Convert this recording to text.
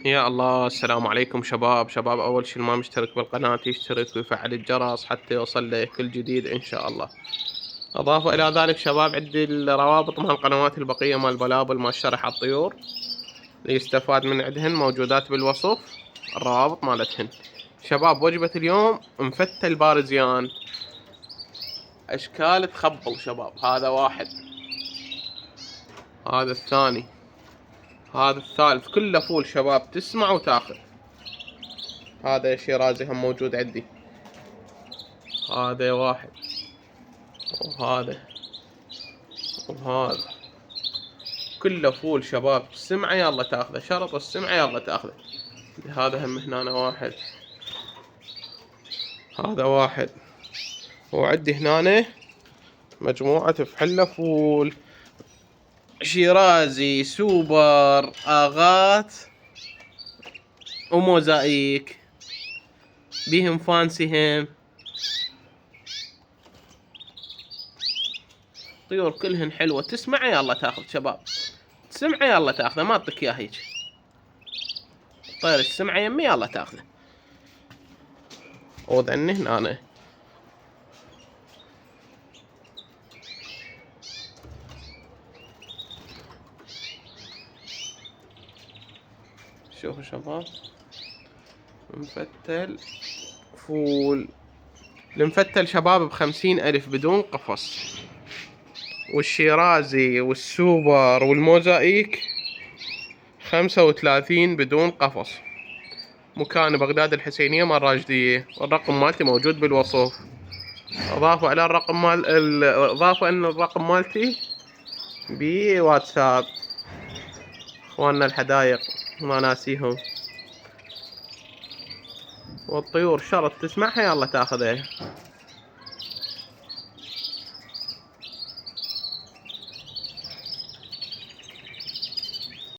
يا الله، السلام عليكم شباب. أول شي اللي ما مشترك بالقناة يشترك ويفعل الجرس حتى يوصل له كل جديد إن شاء الله. إضافة إلى ذلك شباب، عندي الروابط مال القنوات البقية مال بلابل مال شرح الطيور اللي يستفاد من عندهن موجودات بالوصف، الروابط مالتهن. شباب وجبة اليوم مفتل بارزيان، أشكال تخبل شباب. هذا واحد، هذا الثاني، هذا الثالث، كله فول شباب، تسمع وتاخذ. هذا شيرازي هم موجود عندي، هذا واحد، وهذا وهذا، كله فول شباب. السمعة يلا تاخذه، شرط السمعة يلا تاخذه. هذا هم هنا واحد، هذا واحد، وعندي هنا مجموعة فحلة فول شيرازي سوبر آغات وموزايك، بيهم فانسي هم طيور كلهن حلوة. تسمع يلا تاخذ شباب، تسمع يلا تاخذه، ما اعطيك اياه هيك. طير السمعة يمي يلا تاخذه. وذني هنا شوفوا شباب، مفتل فول. المفتل شباب ب50,000 بدون قفص، والشيرازي والسوبر والموزايك 35 بدون قفص. مكان بغداد الحسينية مال راشدية، والرقم مالتي موجود بالوصف. اضافوا على الرقم اضافوا ان الرقم مالتي بواتساب. اخواننا الحدايق ما ناسيهم. والطيور شرط تسمعها يلا تاخذها.